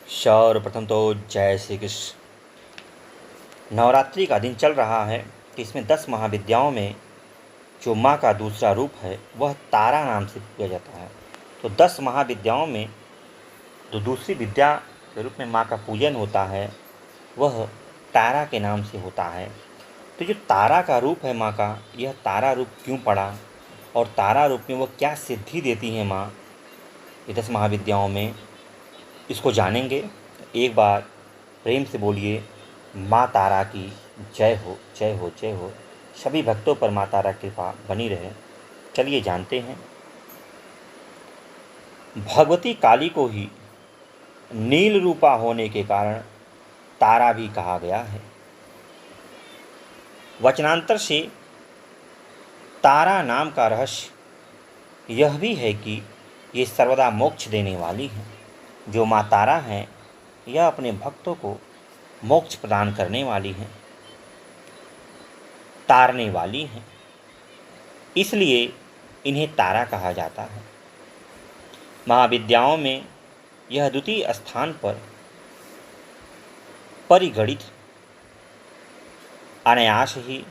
सर्वप्रथम तो जय श्री कृष्ण। नवरात्रि का दिन चल रहा है कि इसमें 10 महाविद्याओं में जो माँ का दूसरा रूप है वह तारा नाम से पूजा जाता है। तो 10 महाविद्याओं में जो दूसरी विद्या के रूप में माँ का पूजन होता है वह तारा के नाम से होता है। तो जो तारा का रूप है माँ का, यह तारा रूप क्यों पड़ा और तारा रूप में वह क्या सिद्धि देती है माँ ये 10 महाविद्याओं में, इसको जानेंगे। एक बार प्रेम से बोलिए माँ तारा की जय हो, जय हो, जय हो। सभी भक्तों पर माँ तारा की कृपा बनी रहे। चलिए जानते हैं। भगवती काली को ही नील रूपा होने के कारण तारा भी कहा गया है। वचनांतर से तारा नाम का रहस्य यह भी है कि ये सर्वदा मोक्ष देने वाली है। जो माँ तारा हैं यह अपने भक्तों को मोक्ष प्रदान करने वाली हैं, तारने वाली हैं, इसलिए इन्हें तारा कहा जाता है। महाविद्याओं में यह द्वितीय स्थान पर परिगणित अनायास ही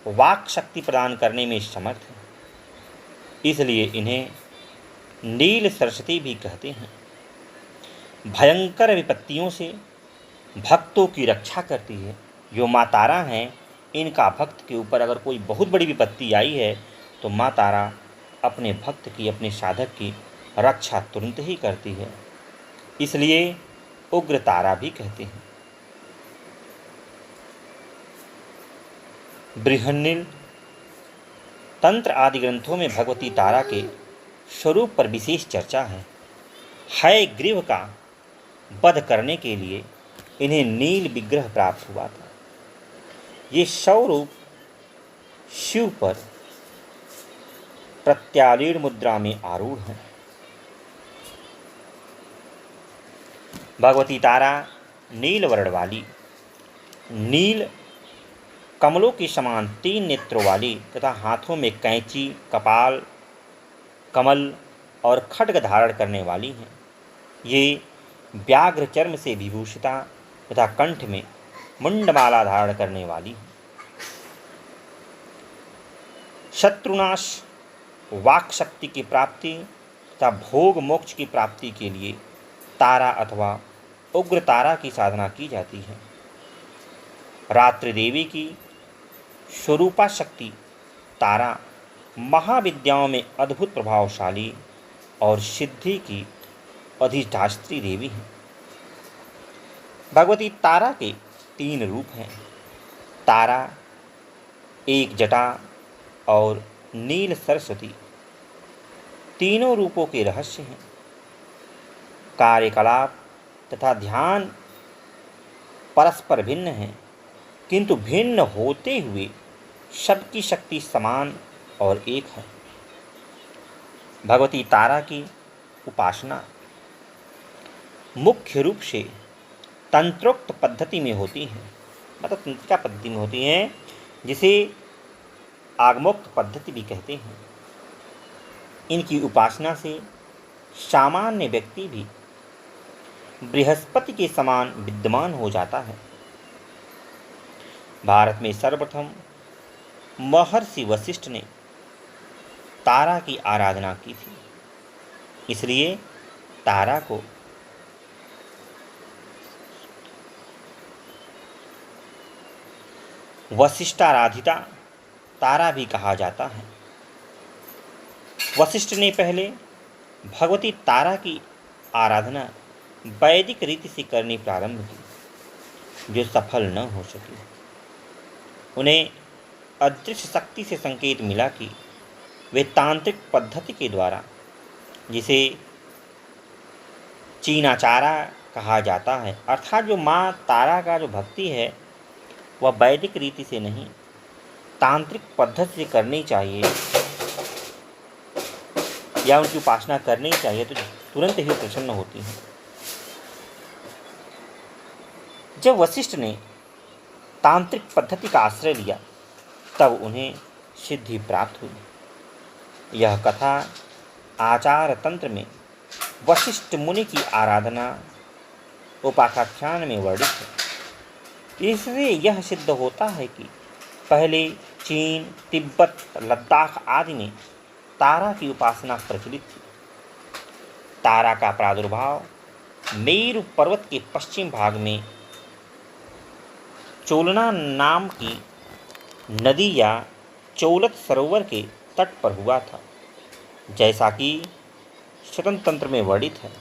वाक शक्ति प्रदान करने में समर्थ है, इसलिए इन्हें नील सरस्वती भी कहते हैं। भयंकर विपत्तियों से भक्तों की रक्षा करती है। जो माँ तारा हैं इनका भक्त के ऊपर अगर कोई बहुत बड़ी विपत्ति आई है तो माँ तारा अपने भक्त की, अपने साधक की रक्षा तुरंत ही करती है, इसलिए उग्र तारा भी कहते हैं। बृहन्नील तंत्र आदि ग्रंथों में भगवती तारा के स्वरूप पर विशेष चर्चा है। हयग्रीव का वध करने के लिए इन्हें नील विग्रह प्राप्त हुआ था। ये स्वरूप शिव पर प्रत्यालीन मुद्रा में आरूढ़ हैं। भगवती तारा नील वर्ण वाली, नील कमलों के समान 3 नेत्रों वाली तथा हाथों में कैंची, कपाल, कमल और खड्ग धारण करने वाली हैं। ये व्याघ्र चर्म से विभूषिता तथा कंठ में मुंडमाला धारण करने वाली है। शत्रुनाश, वाक शक्ति की प्राप्ति तथा भोग मोक्ष की प्राप्ति के लिए तारा अथवा उग्र तारा की साधना की जाती है। रात्रि देवी की स्वरूपा शक्ति तारा महाविद्याओं में अद्भुत प्रभावशाली और सिद्धि की अधिष्ठात्री देवी है। भगवती तारा के 3 रूप हैं। तारा, एक जटा और नील सरस्वती। तीनों रूपों के रहस्य हैं। कार्यकलाप तथा ध्यान परस्पर भिन्न हैं, किंतु भिन्न होते हुए सबकी शक्ति समान और एक है। भगवती तारा की उपासना मुख्य रूप से तंत्रोक्त पद्धति में होती है, मतलब तंत्रिका पद्धति में होती हैं, जिसे आगमोक्त पद्धति भी कहते हैं। इनकी उपासना से सामान्य व्यक्ति भी बृहस्पति के समान विद्यमान हो जाता है। भारत में सर्वप्रथम महर्षि वशिष्ठ ने तारा की आराधना की थी, इसलिए तारा को वशिष्ठाराधिता तारा भी कहा जाता है। वशिष्ठ ने पहले भगवती तारा की आराधना वैदिक रीति से करनी प्रारंभ की, जो सफल न हो सकी। उन्हें अदृश्य शक्ति से संकेत मिला कि वे तांत्रिक पद्धति के द्वारा, जिसे चीनाचारा कहा जाता है, अर्थात जो माँ तारा का जो भक्ति है वह वैदिक रीति से नहीं तांत्रिक पद्धति से करनी चाहिए या उनकी उपासना करनी चाहिए, तो तुरंत ही प्रसन्न होती है। जब वशिष्ठ ने तांत्रिक पद्धति का आश्रय लिया तब उन्हें सिद्धि प्राप्त हुई। यह कथा आचार तंत्र में वशिष्ठ मुनि की आराधना उपाख्यान में वर्णित है। इससे यह सिद्ध होता है कि पहले चीन, तिब्बत, लद्दाख आदि में तारा की उपासना प्रचलित थी। तारा का प्रादुर्भाव मेरु पर्वत के पश्चिम भाग में चोलना नाम की नदी या चौलत सरोवर के तट पर हुआ था, जैसा कि स्वतंत्र में वर्णित है।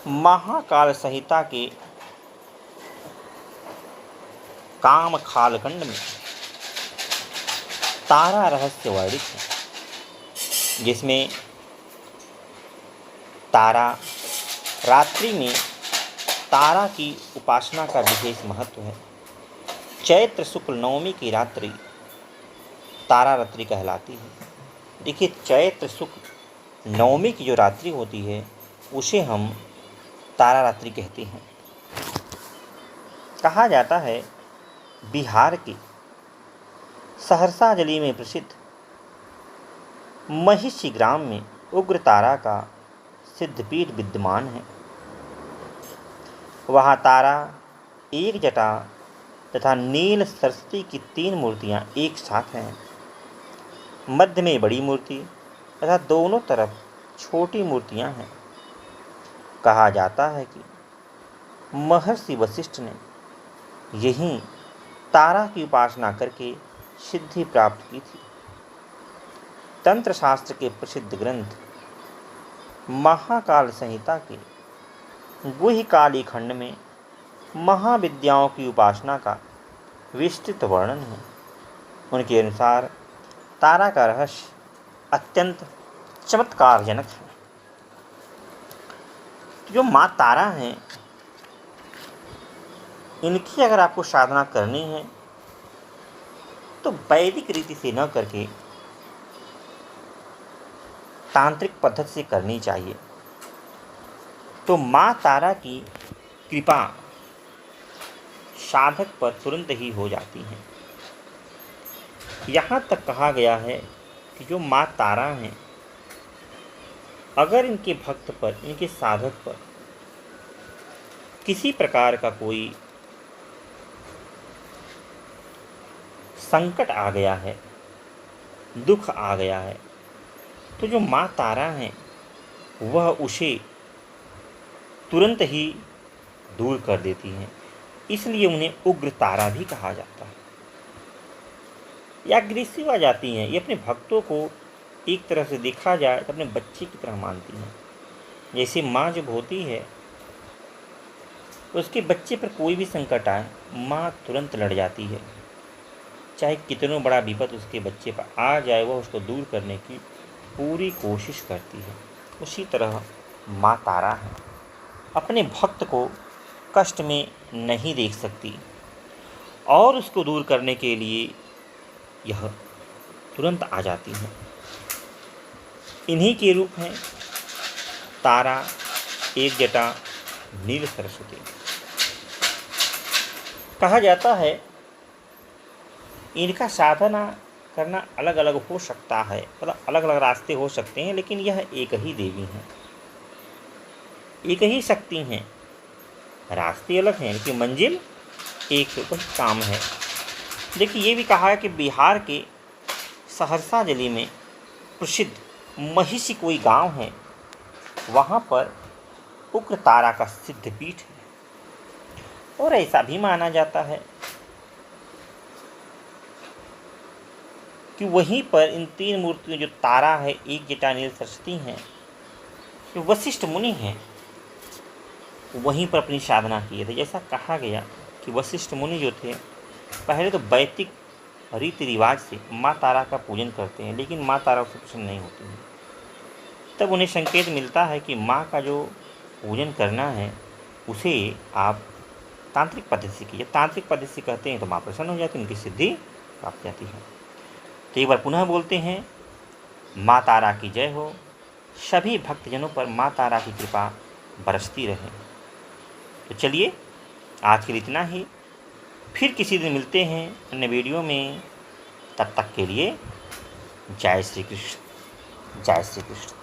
महाकाल संहिता के काम खालखंड में तारा रहस्य वर्णित है, जिसमें तारा रात्रि में तारा की उपासना का विशेष महत्व है। चैत्र शुक्ल नवमी की रात्रि तारा रात्रि कहलाती है। देखिए, चैत्र शुक्ल नवमी की जो रात्रि होती है उसे हम तारा रात्रि कहते हैं। कहा जाता है बिहार के सहरसा जिले में प्रसिद्ध महिषी ग्राम में उग्र तारा का सिद्धपीठ विद्यमान है। वहाँ तारा, एक जटा तथा नील सरस्वती की 3 मूर्तियाँ एक साथ हैं। मध्य में बड़ी मूर्ति तथा दोनों तरफ छोटी मूर्तियाँ हैं। कहा जाता है कि महर्षि वशिष्ठ ने यहीं तारा की उपासना करके सिद्धि प्राप्त की थी। तंत्र शास्त्र के प्रसिद्ध ग्रंथ महाकाल संहिता के गुह्यकाली खंड में महाविद्याओं की उपासना का विस्तृत वर्णन है। उनके अनुसार तारा का रहस्य अत्यंत चमत्कारजनक है। जो माँ तारा हैं, इनकी अगर आपको साधना करनी है तो वैदिक रीति से न करके तांत्रिक पद्धति से करनी चाहिए। तो माँ तारा की कृपा साधक पर तुरंत ही हो जाती है। यहाँ तक कहा गया है कि जो माँ तारा हैं, अगर इनके भक्त पर, इनके साधक पर किसी प्रकार का कोई संकट आ गया है, दुख आ गया है, तो जो माँ तारा हैं वह उसे तुरंत ही दूर कर देती हैं। इसलिए उन्हें उग्र तारा भी कहा जाता है। या अग्रेसिव आ जाती हैं। ये अपने भक्तों को एक तरह से देखा जाए तो अपने बच्चे की तरह मानती हैं। जैसे माँ जब होती है उसके बच्चे पर कोई भी संकट आए, माँ तुरंत लड़ जाती है। चाहे कितना बड़ा विपद उसके बच्चे पर आ जाए, वह उसको दूर करने की पूरी कोशिश करती है। उसी तरह माँ तारा है, अपने भक्त को कष्ट में नहीं देख सकती और उसको दूर करने के लिए यह तुरंत आ जाती है। इन्हीं के रूप हैं तारा, एक जटा, नील सरस्वती। कहा जाता है इनका साधना करना अलग अलग हो सकता है, मतलब अलग अलग रास्ते हो सकते हैं, लेकिन यह एक ही देवी हैं, एक ही शक्ति हैं। रास्ते अलग हैं लेकिन मंजिल एक से ऊपर काम है। देखिए, ये भी कहा है कि बिहार के सहरसा जिले में प्रसिद्ध महिषी कोई गांव है, वहाँ पर उग्र तारा का सिद्धपीठ है। और ऐसा भी माना जाता है कि वहीं पर इन 3 मूर्तियों, जो तारा है, एक जटा, नील सरस्वती हैं, जो वशिष्ठ मुनि हैं, वहीं पर अपनी साधना किए थे। जैसा कहा गया कि वशिष्ठ मुनि जो थे, पहले तो वैदिक रीति रिवाज से माँ तारा का पूजन करते हैं, लेकिन माँ तारा उसे प्रसन्न नहीं होती है। तब उन्हें संकेत मिलता है कि माँ का जो पूजन करना है उसे आप तांत्रिक पद्धति से कीजिए। तांत्रिक पद्धति से कहते हैं तो माँ प्रसन्न हो जाती है, उनकी सिद्धि प्राप्त जाती है। तो एक बार पुनः बोलते हैं, माँ तारा की जय हो। सभी भक्तजनों पर माँ तारा की कृपा बरसती रहे। तो चलिए, आज के लिए इतना ही। फिर किसी दिन मिलते हैं अन्य वीडियो में। तब तक के लिए जय श्री कृष्ण, जय श्री कृष्ण।